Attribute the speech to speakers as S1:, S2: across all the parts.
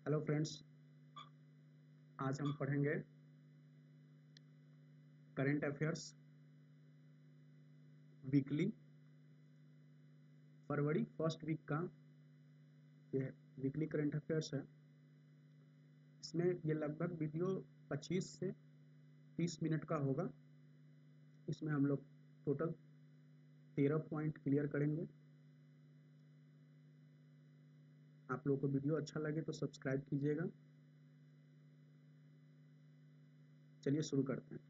S1: Hello friends, आज हम पढ़ेंगे करंट अफेयर्स वीकली फरवरी फर्स्ट वीक का ये वीकली करंट अफेयर्स है। इसमें ये लगभग वीडियो 25 से 30 मिनट का होगा। इसमें हम लोग टोटल 13 पॉइंट क्लियर करेंगे। आप लोगों को वीडियो अच्छा लगे तो सब्सक्राइब कीजिएगा। चलिए शुरू करते हैं।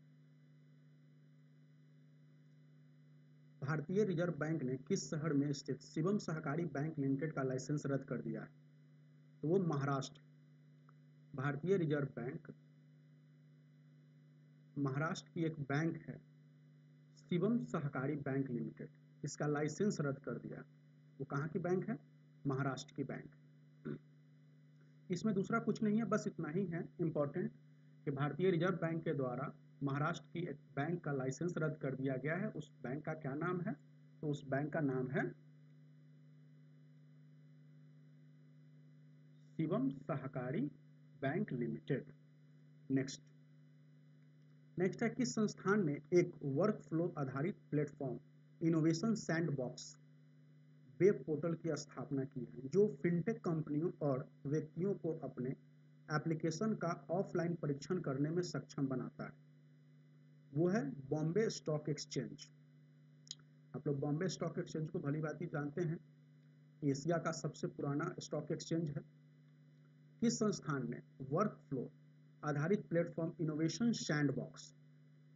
S1: भारतीय रिजर्व बैंक ने किस शहर में स्थित शिवम सहकारी बैंक लिमिटेड का लाइसेंस रद्द कर दिया है? तो वो महाराष्ट्र। भारतीय रिजर्व बैंक महाराष्ट्र की एक बैंक है, शिवम सहकारी बैंक लिमिटेड। इसका लाइसेंस रद्द कर दिया। वो कहाँ की बैंक है? महाराष्ट्र की बैंक। इसमें दूसरा कुछ नहीं है, बस इतना ही है इंपॉर्टेंट कि भारतीय रिजर्व बैंक के द्वारा महाराष्ट्र की एक बैंक का लाइसेंस रद्द कर दिया गया है। उस बैंक का क्या नाम है? तो उस बैंक का नाम है शिवम सहकारी बैंक लिमिटेड। नेक्स्ट है, किस संस्थान ने एक वर्क फ्लो आधारित platform innovation sandbox web portal की स्थापना की है, जो फिनटेक कंपनियों और व्यक्तियों को अपने एप्लीकेशन का ऑफलाइन परीक्षण करने में सक्षम बनाता है? वो है बॉम्बे स्टॉक एक्सचेंज। आप लोग बॉम्बे स्टॉक एक्सचेंज को भली भांति जानते हैं, एशिया का सबसे पुराना स्टॉक एक्सचेंज है। किस संस्थान ने वर्क फ्लो आधारित प्लेटफॉर्म इनोवेशन सैंडबॉक्स,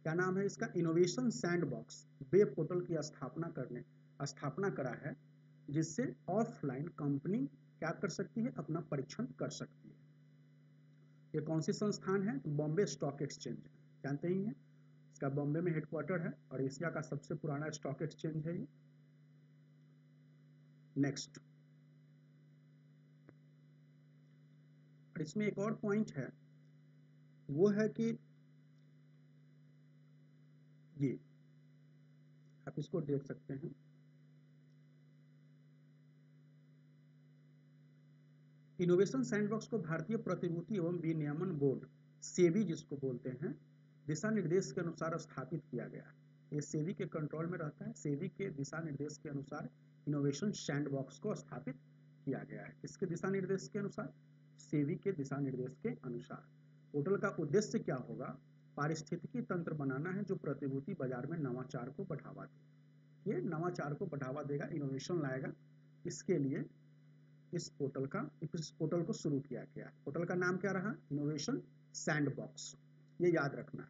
S1: क्या नाम है इसका? इनोवेशन सैंडबॉक्स वेब पोर्टल की स्थापना करा है, जिससे ऑफलाइन कंपनी क्या कर सकती है? अपना परीक्षण कर सकती है। ये कौन सी संस्थान है? Bombay stock exchange. जानते ही हैं, इसका बॉम्बे में हेडक्वार्टर है और एशिया का सबसे पुराना स्टॉक एक्सचेंज है ये। नेक्स्ट, और इसमें एक और पॉइंट है, वो है कि ये आप इसको देख सकते हैं। इनोवेशन सैंडबॉक्स को भारतीय प्रतिभूति एवं विनियमन बोर्ड सेबी जिसको बोलते हैं, दिशा निर्देश के अनुसार स्थापित किया गया है। ये सेबी के कंट्रोल में रहता है। सेबी के दिशा निर्देश के अनुसार इनोवेशन सैंडबॉक्स को स्थापित किया गया है। किसके दिशा निर्देश के अनुसार? सेबी के दिशा निर्देश के अनुसार। पोर्टल का उद्देश्य क्या होगा? पारिस्थितिकी तंत्र बनाना है जो प्रतिभूति बाजार में नवाचार को बढ़ावा दे। ये नवाचार को बढ़ावा देगा, इनोवेशन लाएगा। इसके लिए इस पोर्टल को शुरू किया गया। पोर्टल का नाम क्या रहा? Innovation sandbox. ये याद रखना है।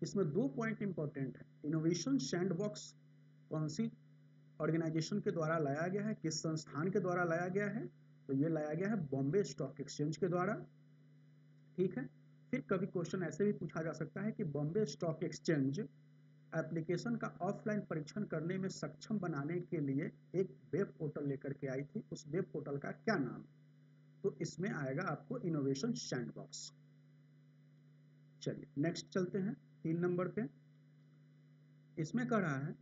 S1: इसमें 2 पॉइंट इंपॉर्टेंट है। इनोवेशन सैंडबॉक्स कौन सी ऑर्गेनाइजेशन के द्वारा लाया गया है, किस संस्थान के द्वारा लाया गया है? तो ये लाया गया है बॉम्बे स्टॉक एक्सचेंज के द्वारा। ठीक है। फिर कभी क्वेश्चन ऐसे भी पूछा जा सकता है कि बॉम्बे स्टॉक एक्सचेंज एप्लीकेशन का ऑफलाइन परीक्षण करने में सक्षम बनाने के लिए एक वेब पोर्टल लेकर के आई थी। उस वेब पोर्टल का क्या नाम? तो इसमें आएगा आपको इनोवेशन सैंडबॉक्स। चलिए नेक्स्ट चलते हैं 3 नंबर पे। इसमें कह रहा है,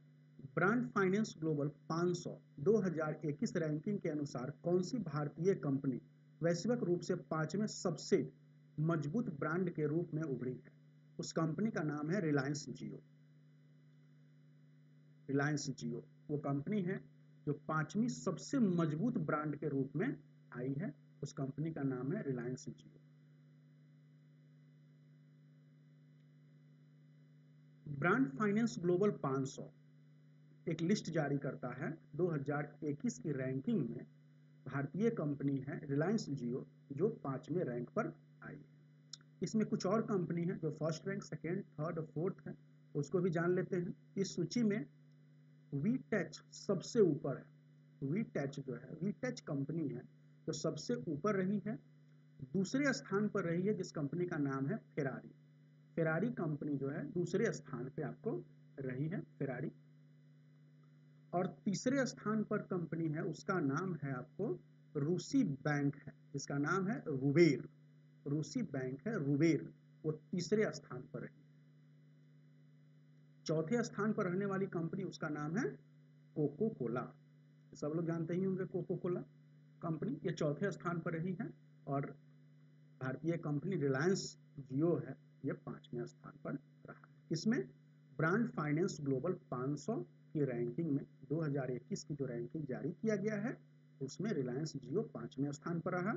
S1: ब्रांड फाइनेंस ग्लोबल 500 2021 रैंकिंग के अनुसार कौन सी भारतीय कंपनी वैश्विक रूप से 5वें सबसे मजबूत ब्रांड के रूप में उभरी है? उस कंपनी का नाम है रिलायंस जियो। रिलायंस जियो वो कंपनी है जो 5वीं सबसे मजबूत ब्रांड के रूप में आई है। उस कंपनी का नाम है रिलायंस जियो। ब्रांड फाइनेंस ग्लोबल 500 एक लिस्ट जारी करता है। 2021 की रैंकिंग में भारतीय कंपनी है रिलायंस जियो, जो 5वें रैंक पर आई है। इसमें कुछ और कंपनी है जो फर्स्ट रैंक, सेकेंड, थर्ड और फोर्थ है, उसको भी जान लेते हैं। इस सूची में वीटैच सबसे ऊपर है। वीटैच जो है, वीटैच कंपनी है जो सबसे ऊपर रही है। दूसरे स्थान पर रही है जिस कंपनी का नाम है फेरारी। फेरारी कंपनी जो है दूसरे स्थान पे आपको रही है, फेरारी। और तीसरे स्थान पर कंपनी है, उसका नाम है आपको रूसी बैंक है, जिसका नाम है रुबेर। रूसी बैंक है रुबेर, वो तीसरे स्थान पर रही। चौथे स्थान पर रहने वाली कंपनी, उसका नाम है कोको कोला। सब लोग जानते ही होंगे कोको कोला कंपनी, ये चौथे स्थान पर रही है। और भारतीय कंपनी रिलायंस जियो है, ये 5वें स्थान पर रहा। इसमें ब्रांड फाइनेंस ग्लोबल 500 की रैंकिंग में 2021 की जो रैंकिंग जारी किया गया है उसमें रिलायंस जियो 5वें स्थान पर रहा।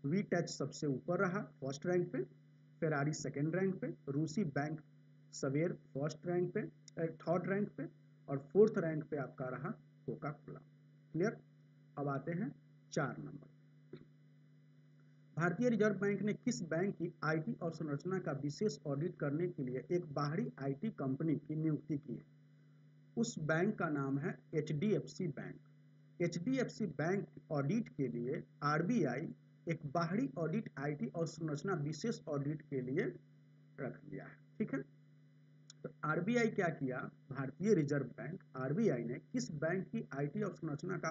S1: वी टच सबसे ऊपर रहा, फर्स्ट रैंक पे, फेरारी सेकेंड रैंक पे, रूसी बैंक सवेर फर्स्ट रैंक पे, थर्ड रैंक पे, और फोर्थ रैंक पे आपका रहा कोका कोला। क्लियर। अब आते हैं 4 नंबर। भारतीय रिजर्व बैंक ने किस बैंक की आईटी अवसंरचना का विशेष ऑडिट करने के लिए एक बाहरी आईटी कंपनी की नियुक्ति की है? उस बैंक का नाम है HDFC bank. HDFC bank audit के लिए आरबीआई एक बाहरी ऑडिट आईटी अवसंरचना विशेष ऑडिट के लिए रख लिया है। ठीक है, तो आरबीआई क्या किया, भारतीय रिजर्व बैंक आरबीआई ने किस बैंक की आईटी अवसंरचना का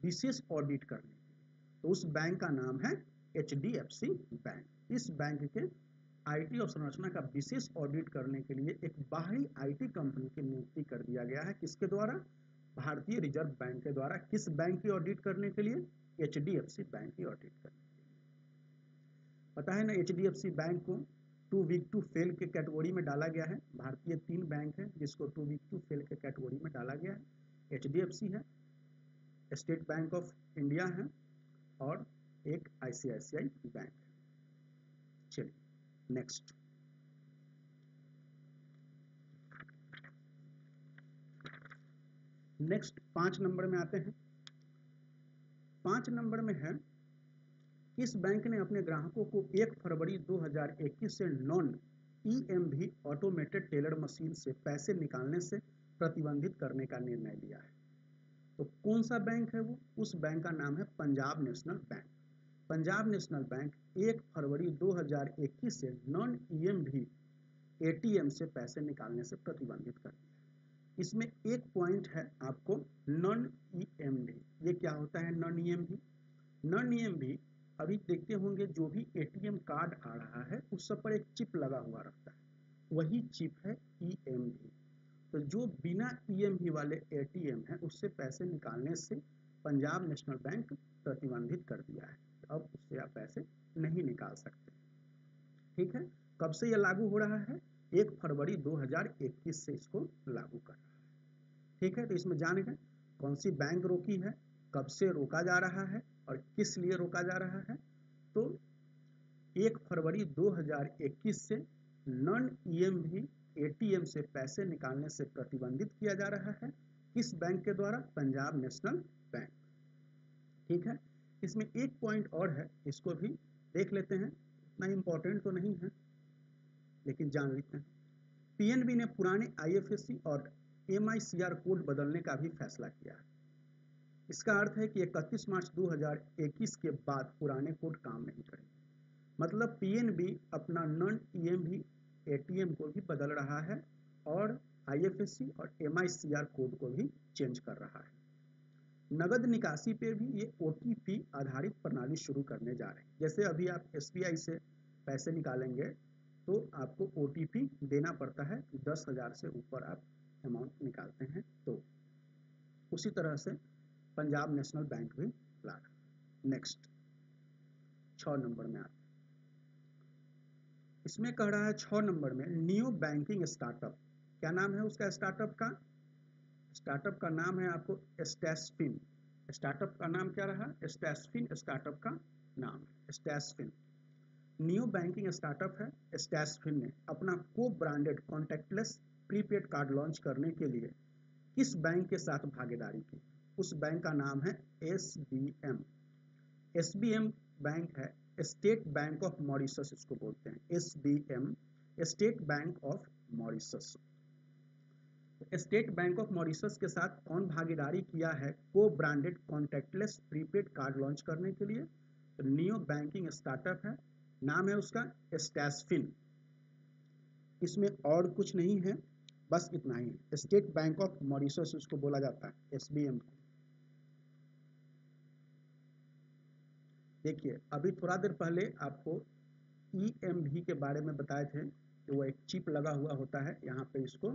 S1: विशेष ऑडिट करने के लिए, तो उस बैंक का नाम है एचडीएफसी बैंक। इस बैंक के आईटी अवसंरचना का विशेष ऑडिट करने के लिए एक बाहरी आईटी कंपनी की नियुक्ति कर दिया गया है। किसके द्वारा? भारतीय रिजर्व बैंक के द्वारा। किस बैंक की ऑडिट करने के लिए? एचडीएफसी बैंक की ऑडिट करने के लिए। पता है ना, एचडीएफसी बैंक को टू वीक टू फेल के कैटेगरी में डाला गया है। भारतीय 3 बैंक है जिसको टू वीक टू फेल के कैटेगरी में डाला गया है। एचडीएफसी है, स्टेट बैंक ऑफ इंडिया है और एक आईसीआईसीआई बैंक है। चलिए नेक्स्ट। नेक्स्ट 5 नंबर में आते हैं। 5 नंबर में है, किस बैंक ने अपने ग्राहकों को 1 फरवरी 2021 से non EMV automated teller machine से पैसे निकालने से प्रतिबंधित करने का निर्णय लिया है? तो कौन सा बैंक है वो? उस बैंक का नाम है Punjab national bank. Punjab national bank 1 फरवरी 2021 से नॉन ईएमवी एटीएम से पैसे निकालने से प्रतिबंधित कर दिया है। इसमें एक पॉइंट है आपको, नॉन ईएमवी। ये क्या होता है नॉन ईएमवी? नॉन ईएमवी अभी देखते होंगे, जो भी एटीएम कार्ड आ रहा है उस सब पर एक चिप लगा हुआ रहता है, वही चिप है ईएमवी। तो जो बिना ईएमवी वाले एटीएम है उससे पैसे निकालने से पंजाब नेशनल बैंक प्रतिबंधित कर दिया है। अब उससे आप पैसे नहीं निकाल सकते। ठीक है, कब से यह लागू हो रहा है? 1 फरवरी 2021 से इसको लागू कर रहा है। ठीक है, तो इसमें जान गए कौन सी बैंक रोकी है, कब से रोका जा रहा है और किस लिए रोका जा रहा है। तो 1 फरवरी 2021 से नॉन ईएमवी एटीएम से पैसे निकालने से प्रतिबंधित किया जा रहा है। किस बैंक के द्वारा? Punjab national bank. ठीक है, इसमें एक पॉइंट और है, इसको भी देख लेते हैं। इतना इंपॉर्टेंट तो नहीं है लेकिन जान लेते हैं। पीएनबी ने पुराने आईएफएससी और एमआईसीआर कोड बदलने का भी फैसला किया है। इसका अर्थ है कि 31 मार्च 2021 के बाद पुराने कोड काम नहीं करेंगे। मतलब पीएनबी अपना नॉन ईएमवी एटीएम को भी बदल रहा है और आईएफएससी और एमआईसीआर कोड को भी चेंज कर रहा है। नगद निकासी पे भी ये ओटीपी आधारित प्रणाली शुरू करने जा रहे हैं। जैसे अभी आप एसबीआई से पैसे निकालेंगे तो आपको ओटीपी देना पड़ता है, 10,000 से ऊपर आप अमाउंट निकालते हैं तो उसी तरह से पंजाब नेशनल बैंक भी ला रहा है। नेक्स्ट 6 नंबर में आते हैं। इसमें कह रहा है 6 नंबर में, नियो बैंकिंग स्टार्टअप। क्या नाम है उसका स्टार्टअप का? स्टार्टअप का नाम है आपको स्टैशफिन। स्टार्टअप का नाम क्या रहा? स्टैशफिन स्टार्टअप का नाम है, स्टैशफिन। नियो बैंकिंग स्टार्टअप है। स्टैशफिन ने अपना को branded contactless prepaid card launch करने के लिए किस बैंक के साथ भागीदारी की? उस बैंक का नाम है एसबीएम। एसबीएम बैंक है, स्टेट बैंक ऑफ मॉरिशस इसको बोलते हैं। SBM, state bank of Mauritius. State bank of Mauritius के साथ कौन भागीदारी किया है को branded contactless prepaid card launch करने के लिए? तो नियो बैंकिंग स्टार्टअप है, नाम है उसका स्टैशफिन। इसमें और कुछ नहीं है, बस इतना ही है। स्टेट बैंक ऑफ मॉरिशस उसको बोला जाता है, एसबीएम को। देखिए अभी थोड़ा देर पहले आपको ईएमवी के बारे में बताए थे कि वो एक चिप लगा हुआ होता है, यहाँ पे इसको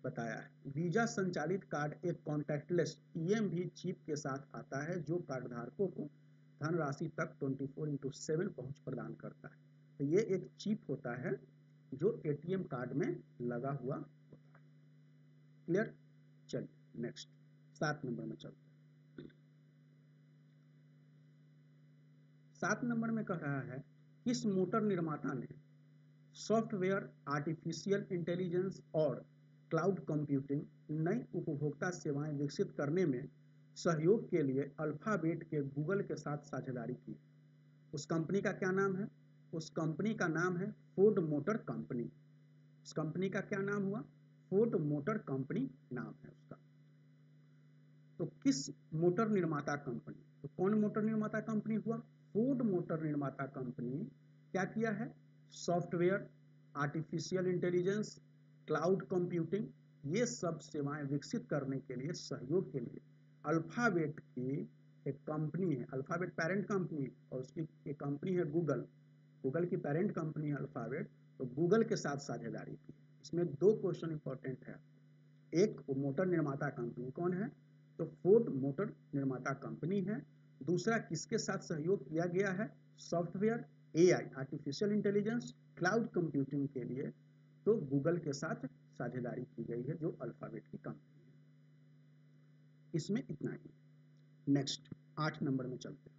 S1: बताया है। वीजा संचालित कार्ड एक कॉन्टैक्टलेस ईएमवी चिप के साथ आता है जो कार्डधारकों को धनराशि तक 24/7 पहुंच प्रदान करता है। तो ये एक चिप होता है जो एटीएम कार्ड में लगा हुआ होता है। क्लियर? चलिए नेक्स्ट 7 नंबर में चलते हैं। 7 नंबर में कह रहा है किस मोटर निर्माता ने सॉफ्टवेयर, आर्टिफिशियल इंटेलिजेंस और क्लाउड कंप्यूटिंग नई उपभोक्ता सेवाएं विकसित करने में सहयोग के लिए अल्फाबेट के गूगल के साथ साझेदारी की? उस कंपनी का क्या नाम है? उस कंपनी का नाम है फोर्ड मोटर कंपनी। उस कंपनी का क्या नाम हुआ? फोर्ड मोटर कंपनी नाम है उसका। तो किस मोटर निर्माता कंपनी, तो कौन मोटर निर्माता कंपनी हुआ? फोर्ड मोटर निर्माता कंपनी क्या किया है? Software, artificial intelligence, cloud computing ये सब सेवाएं विकसित करने के लिए सहयोग के लिए अल्फाबेट की एक कंपनी है, अल्फाबेट पेरेंट कंपनी, और उसकी एक कंपनी है गूगल, गूगल की पेरेंट कंपनी है अल्फाबेट, तो गूगल के साथ साझेदारी की। इसमें 2 क्वेश्चन इंपॉर्टेंट है। एक, वो मोटर निर्माता कंपनी कौन है? तो फोर्ड मोटर निर्माता कंपनी है। दूसरा, किसके साथ सहयोग किया गया है? Software, AI, artificial intelligence, cloud computing के लिए तो गूगल के साथ साझेदारी की गई है जो अल्फाबेट की कंपनी है। इसमें इतना ही। नेक्स्ट 8 नंबर में चलते हैं।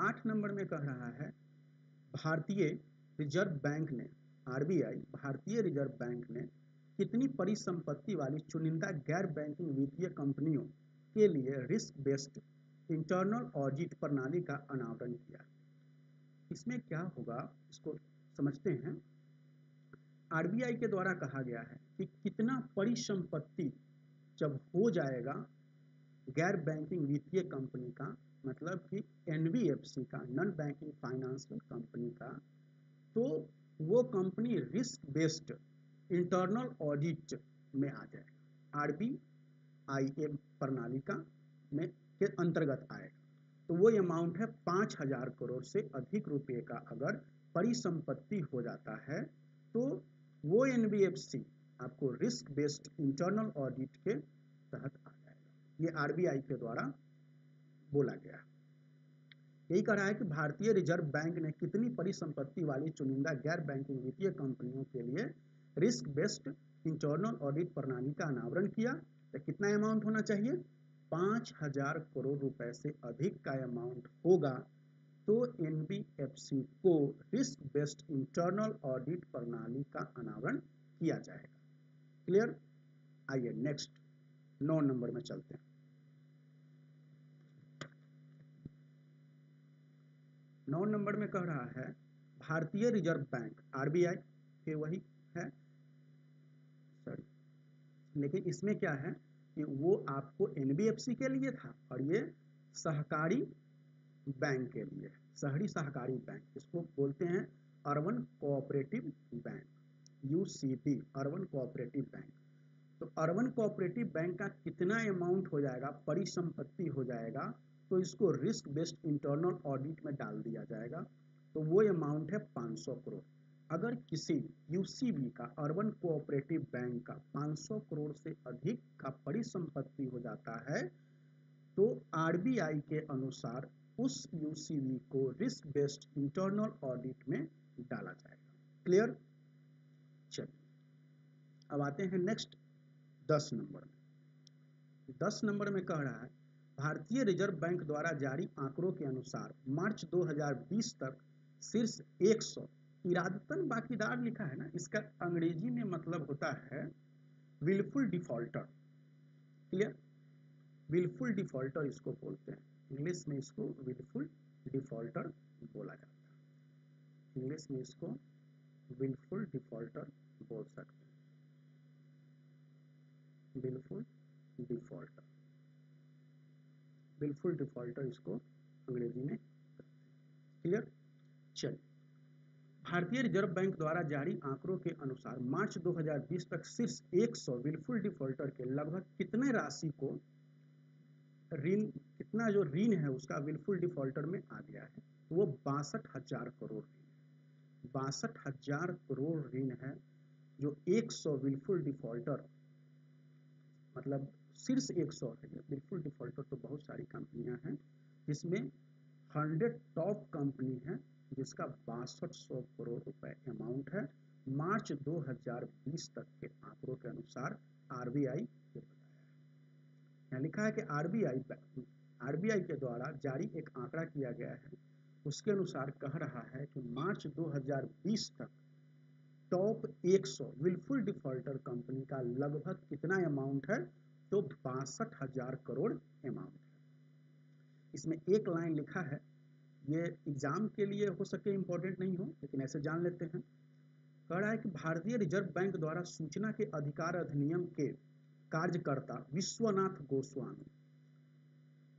S1: 8 नंबर में कह रहा है भारतीय रिजर्व बैंक ने, आरबीआई, भारतीय रिजर्व बैंक ने कितनी परिसंपत्ति वाली चुनिंदा गैर बैंकिंग वित्तीय कंपनियों के लिए रिस्क बेस्ड इंटरनल ऑडिट प्रणाली का अनावरण किया? इसमें क्या होगा इसको समझते हैं। आरबीआई के द्वारा कहा गया है कि कितना परिसंपत्ति जब हो जाएगा गैर बैंकिंग वित्तीय कंपनी का, मतलब कि एनबीएफसी का, नॉन बैंकिंग फाइनेंशियल कंपनी का, तो वो company risk based internal audit में आ जाएगा, आरबीआईएम प्रणाली का में के अंतर्गत आएगा। तो वो अमाउंट है 5,000 करोड़ से अधिक रुपए का अगर परिसंपत्ति हो जाता है तो वो एनबीएफसी आपको रिस्क बेस्ड इंटरनल ऑडिट के तहत आ जाएगा। ये आरबीआई के द्वारा बोला गया। यही कह रहा है कि भारतीय रिजर्व बैंक ने कितनी परिसंपत्ति वाली चुनिंदा गैर बैंकिंग वित्तीय कंपनियों के लिए रिस्क बेस्ड इंटरनल ऑडिट प्रणाली का अनावरण किया। तो कितना अमाउंट होना चाहिए? 5,000 करोड़ रुपए से अधिक का अमाउंट होगा तो एनबीएफसी को रिस्क बेस्ड इंटरनल ऑडिट प्रणाली का अनावरण किया जाएगा। क्लियर? आइए नेक्स्ट 9 नंबर में चलते हैं। 9 नंबर में कह रहा है भारतीय रिजर्व बैंक, आरबीआई के वही है, सॉरी, लेकिन इसमें क्या है कि वो आपको एनबीएफसी के लिए था और ये सहकारी बैंक के लिए, शहरी सहकारी बैंक, इसको बोलते हैं urban cooperative bank, UCB, urban cooperative bank. तो अर्बन कोऑपरेटिव बैंक का कितना अमाउंट हो जाएगा, परिसंपत्ति हो जाएगा, तो इसको रिस्क बेस्ड इंटरनल ऑडिट में डाल दिया जाएगा। तो वो अमाउंट है 500 करोड़। अगर किसी यूसीबी का, अर्बन कोऑपरेटिव बैंक का 500 करोड़ से अधिक का परिसंपत्ति हो जाता है तो आरबीआई के अनुसार उस यूसीबी को रिस्क बेस्ड इंटरनल ऑडिट में डाला जाएगा। क्लियर? चलिए अब आते हैं नेक्स्ट 10 नंबर में। 10 नंबर में कह रहा है भारतीय रिजर्व बैंक द्वारा जारी आंकड़ों के अनुसार मार्च 2020 तक शीर्ष 100, इरादतन बाकीदार लिखा है ना, इसका अंग्रेजी में मतलब होता है wilful defaulter. Clear? Wilful defaulter इसको बोलते हैं, इंग्लिश में इसको विलफुल डिफॉल्टर बोला जाता है। इंग्लिश में इसको विलफुल डिफॉल्टर बोल सकते हैं, विलफुल डिफॉल्टर, विलफुल डिफॉल्टर इसको अंग्रेजी में। क्लियर? चलिए, भारतीय रिजर्व बैंक द्वारा जारी आंकड़ों के अनुसार मार्च 2020 तक शीर्ष 100 विलफुल डिफॉल्टर के लगभग कितने राशि को ऋण, कितना जो ऋण है उसका विलफुल डिफॉल्टर में आ गया है? तो वो 62,000 करोड़ ऋण है। 62,000 करोड़ ऋण है जो 100 विलफुल डिफॉल्टर, मतलब शीर्ष 100 है। विलफुल डिफॉल्टर तो बहुत सारी कंपनियां हैं, जिसमें 100 टॉप कंपनी है जिसका 6200 करोड़ रुपए अमाउंट है मार्च 2020 तक के आंकड़ों के अनुसार आरबीआई ने बताया। यहाँ लिखा है कि आरबीआई के द्वारा जारी एक आंकड़ा किया गया है, उसके अनुसार कह रहा है कि मार्च 2020 तक टॉप 100 विलफुल डिफॉल्टर कंपनी का लगभग कितना अमाउंट है, तो 62,000 करोड़ अमाउंट है। इसमें एक लाइन लिखा है, ये एग्जाम के लिए हो सके इंपॉर्टेंट नहीं हो, लेकिन ऐसे जान लेते हैं। कह रहा है कि भारतीय रिजर्व बैंक द्वारा सूचना के अधिकार अधिनियम के कार्यकर्ता विश्वनाथ गोस्वामी,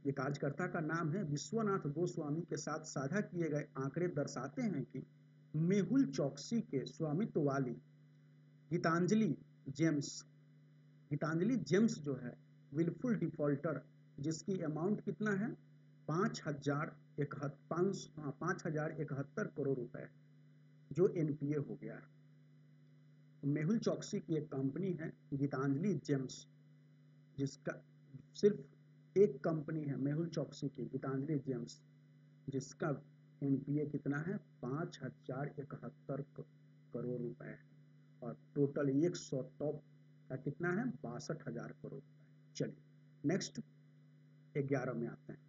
S1: ये कार्यकर्ता का नाम है विश्वनाथ गोस्वामी, के साथ साझा किए गए आंकड़े दर्शाते हैं कि मेहुल चौकसी के स्वामित्व वाली गीतांजलि जेम्स जो है विलफुल डिफॉल्टर, जिसकी अमाउंट कितना है 5,071 करोड़ रुपए है, जो एनपीए हो गया है। मेहुल चौकसी की एक कंपनी है गीतांजलि जेम्स, जिसका सिर्फ एक कंपनी है मेहुल चौकसी की गीतांजलि जेम्स, जिसका एनपीए कितना है 5,071 करोड़ रुपए है, और टोटल 100 टॉप का कितना है 62,000 करोड़ रुपए। चलिए नेक्स्ट 11 में आते हैं।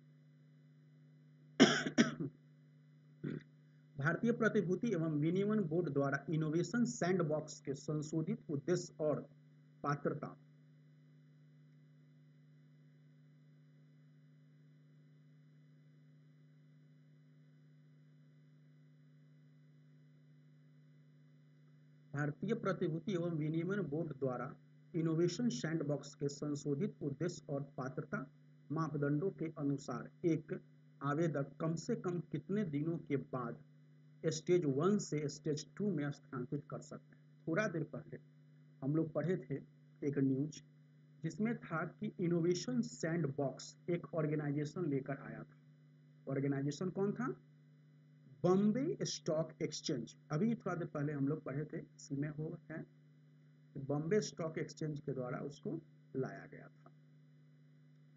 S1: भारतीय प्रतिभूति एवं विनियमन बोर्ड द्वारा इनोवेशन सैंडबॉक्स के संशोधित उद्देश्य और पात्रता। भारतीय प्रतिभूति एवं विनियमन बोर्ड द्वारा इनोवेशन सैंडबॉक्स के संशोधित उद्देश्य और पात्रता मापदंडों के अनुसार एक आवेदक कम से कम कितने दिनों के बाद स्टेज 1 से स्टेज 2 में स्थानांतरित कर सकते हैं। थोड़ा देर पहले हम लोग पढ़े थे एक न्यूज, जिसमें था कि इनोवेशन सैंडबॉक्स एक ऑर्गेनाइजेशन लेकर आया था। ऑर्गेनाइजेशन कौन था? Bombay stock exchange. अभी थोड़ा देर पहले हम लोग पढ़े थे, इसी में हो है बॉम्बे स्टॉक एक्सचेंज के द्वारा उसको लाया गया था।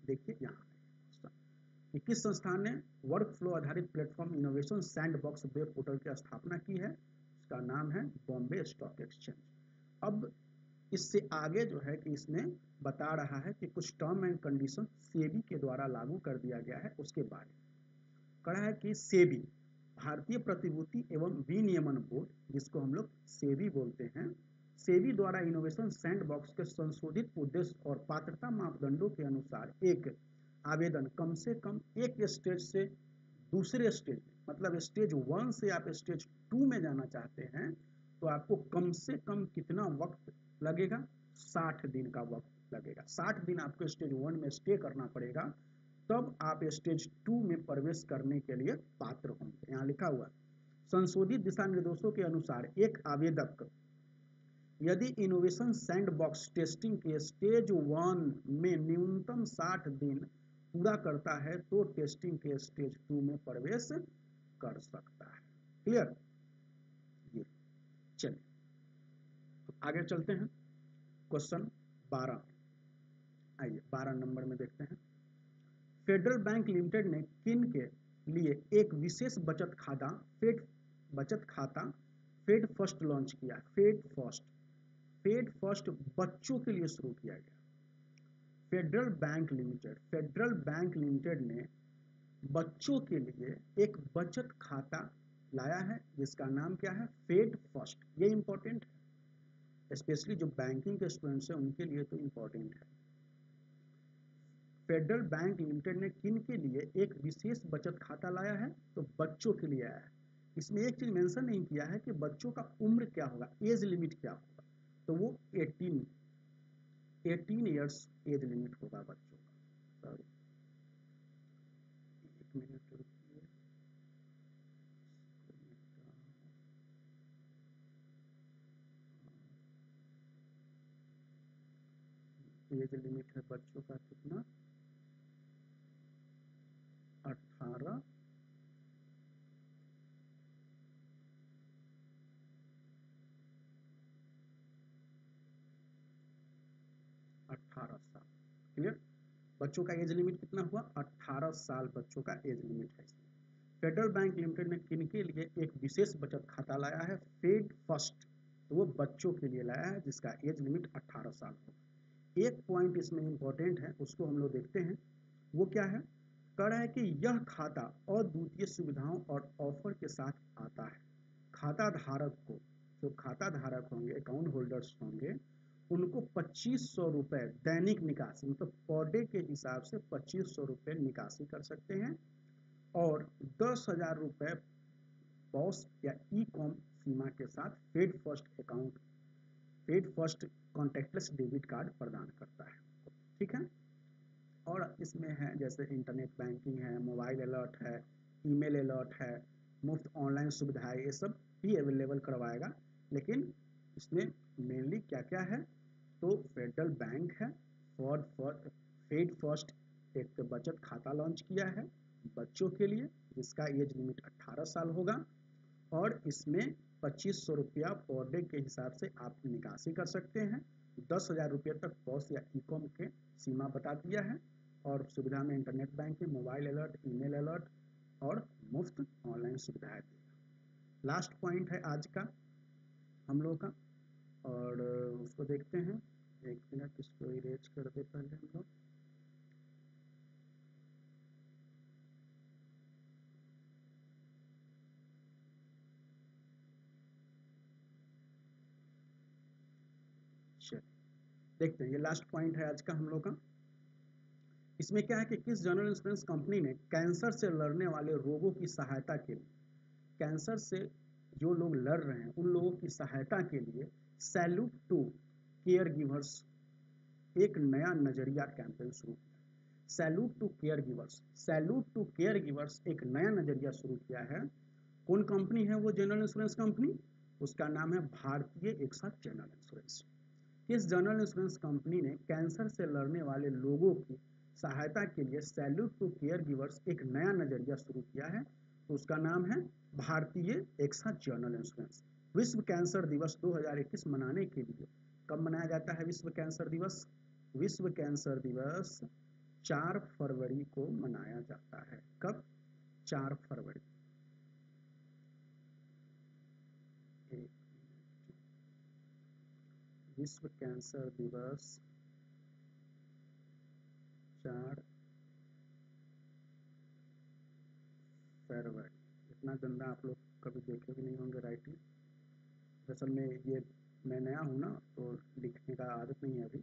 S1: देखिए यहाँ कि किस संस्थान ने वर्क फ्लो आधारित platform innovation sandbox web portal की स्थापना की है, उसका नाम है बॉम्बे स्टॉक एक्सचेंज। अब इससे आगे जो है कि इसमें बता रहा है कि कुछ टर्म एंड कंडीशन सेबी के द्वारा लागू कर दिया गया है, उसके बारे में कहा है कि सेबी भारतीय प्रतिभूति एवं विनियमन बोर्ड, जिसको हम लोग सेबी बोलते हैं, सेबी द्वारा इनोवेशन सैंडबॉक्स के संशोधित उद्देश्य और पात्रता मापदंडों के अनुसार एक आवेदन कम से कम एक स्टेज से दूसरे स्टेज, मतलब स्टेज 1 से आप स्टेज 2 में जाना चाहते हैं, तो आपको कम से कम कितना वक्त लगेगा? 60 दिन का वक्त लगेगा। 60 दिन आपको स्टेज 1 में स्टे करना पड़ेगा, तब आप स्टेज 2 में प्रवेश करने के लिए पात्र होंगे। यहाँ लिखा हुआ संशोधित दिशा निर्देशों के अनुसार एक आवेदक यदि इनोवेशन सैंडबॉक्स टेस्टिंग के स्टेज 1 में न्यूनतम 60 दिन पूरा करता है तो टेस्टिंग के स्टेज 2 में प्रवेश कर सकता है। क्लियर? ये चलिए तो आगे चलते हैं। क्वेश्चन 12, आइए 12 नंबर में देखते हैं। फेडरल बैंक लिमिटेड ने किन के लिए एक विशेष बचत खाता फेड फर्स्ट लॉन्च किया? फेड फर्स्ट बच्चों के लिए शुरू किया गया। फेडरल बैंक लिमिटेड ने बच्चों के लिए एक बचत खाता लाया है, जिसका नाम क्या है? Fed First. ये इंपॉर्टेंट है, स्पेशली जो बैंकिंग के स्टूडेंट्स हैं उनके लिए तो इंपॉर्टेंट है। फेडरल बैंक लिमिटेड ने किन के लिए एक विशेष बचत खाता लाया है? तो बच्चों के लिए आया है। इसमें एक चीज मेंशन नहीं किया है कि बच्चों का उम्र क्या होगा, एज लिमिट क्या होगा, तो वो 18 ईयर्स एज लिमिट होगा बच्चों का। सॉरी, एक मिनट रुकिए, एज लिमिट है बच्चों का कितना? 18 साल। क्लियर? बच्चों का एज लिमिट कितना हुआ, 18 साल बच्चों का एज लिमिट है। फेडरल बैंक लिमिटेड ने किनके लिए एक विशेष बचत खाता लाया है, फेड फर्स्ट, तो वो बच्चों के लिए लाया है जिसका एज लिमिट 18 साल हो। एक पॉइंट इसमें इंपॉर्टेंट है, उसको हम लोग देखते हैं, वो क्या है, कह रहा है कि यह खाता अद्वितीय सुविधाओं और ऑफर के साथ आता है। खाता धारक को, जो खाता धारक होंगे, अकाउंट होल्डर्स होंगे, उनको 2500 रुपये दैनिक निकासी, मतलब पर डे के हिसाब से 2500 रुपये निकासी कर सकते हैं, और 10,000 रुपये पॉस या ई कॉम सीमा के साथ Fed First account, Fed First contactless debit card प्रदान करता है। ठीक है, और इसमें है जैसे इंटरनेट बैंकिंग है, मोबाइल अलर्ट है, ईमेल अलर्ट है, मुफ्त ऑनलाइन सुविधाएं, ये सब भी अवेलेबल करवाएगा। लेकिन इसमें मेनली क्या क्या है, तो फेडरल बैंक है, फेड फर्स्ट एक बचत खाता लॉन्च किया है बच्चों के लिए जिसका एज लिमिट 18 साल होगा, और इसमें 2500 रुपया पर डे के हिसाब से आप निकासी कर सकते हैं, 10,000 रुपये तक पॉस या ई कॉम के सीमा बता दिया है, और सुविधा में internet banking, mobile alert, email alert और मुफ्त ऑनलाइन सुविधाएं देगा। लास्ट पॉइंट है आज का हम लोग का, और उसको देखते हैं। एक मिनट, इसको इरेज कर दे पहले हम लोग। चलिए देखते हैं, ये लास्ट पॉइंट है आज का हम लोग का। इसमें क्या है कि किस जनरल इंश्योरेंस कंपनी ने कैंसर से लड़ने वाले रोगों की सहायता के लिए, कैंसर से जो लोग लड़ रहे हैं उन लोगों की सहायता के लिए सैल्यूट टू केयर गिवर्स एक नया नजरिया कैंपेन शुरू किया। Salute to care givers, salute to care givers एक नया नजरिया शुरू किया है। कौन कंपनी है वो जनरल इंश्योरेंस कंपनी, उसका नाम है भारतीय एक्सा जनरल इंश्योरेंस। किस जनरल इंश्योरेंस कंपनी ने कैंसर से लड़ने वाले लोगों की सहायता के लिए सैल्यूट टू केयर गिवर्स एक नया नजरिया शुरू किया है, तो उसका नाम है भारतीय एक्सा जनरल इंश्योरेंस। विश्व कैंसर दिवस 2021 मनाने के लिए कब मनाया जाता है विश्व कैंसर दिवस, विश्व कैंसर दिवस 4 फरवरी को मनाया जाता है। कब, 4 फरवरी। विश्व कैंसर दिवस 4 फरवरी। इतना गंदा आप लोग कभी देखे भी नहीं होंगे राइटिंग, दरअसल में ये मैं नया हूँ ना तो लिखने का आदत नहीं है अभी।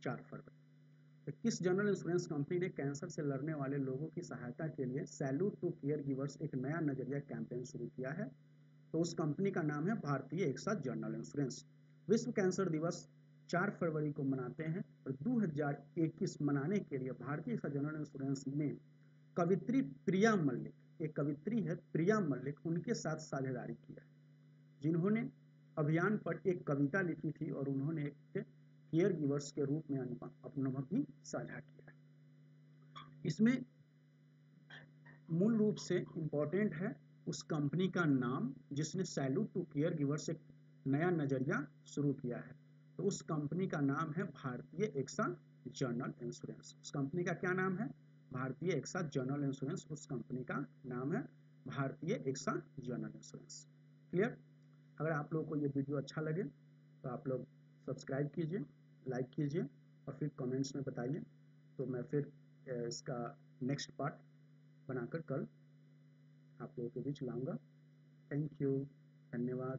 S1: 4 फरवरी। तो किस जनरल इंश्योरेंस कंपनी ने कैंसर से लड़ने वाले लोगों की सहायता के लिए सैल्यूट टू केयर गिवर्स एक नया नजरिया कैंपेन शुरू किया है, तो उस कंपनी का नाम है भारतीय एक्सा जनरल इंश्योरेंस। विश्व कैंसर दिवस 4 फरवरी को मनाते हैं, और 2021 मनाने के लिए भारतीय एक्सा जनरल इंश्योरेंस ने कवित्री प्रिया मल्लिक, एक कवित्री है प्रिया मल्लिक, उनके साथ साझेदारी किया है, जिन्होंने अभियान पर एक कविता लिखी थी और उन्होंने एक केयर गिवर्स के रूप में अनुभव भी साझा किया है। इसमें मूल रूप से इम्पोर्टेंट है उस कंपनी का नाम जिसने सैल्यूट टू केयर गिवर्स एक नया नजरिया शुरू किया है, तो उस कंपनी का नाम है भारतीय एक्सा जनरल इंश्योरेंस। उस कंपनी का क्या नाम है, भारतीय एक्सा जनरल इंश्योरेंस, उस कंपनी का नाम है भारतीय एक्सा जनरल इंश्योरेंस। क्लियर। अगर आप लोगों को ये वीडियो अच्छा लगे तो आप लोग सब्सक्राइब कीजिए, लाइक कीजिए, और फिर कमेंट्स में बताइए, तो मैं फिर इसका नेक्स्ट पार्ट बनाकर कल आप लोगों के बीच लाऊंगा। थैंक यू, धन्यवाद।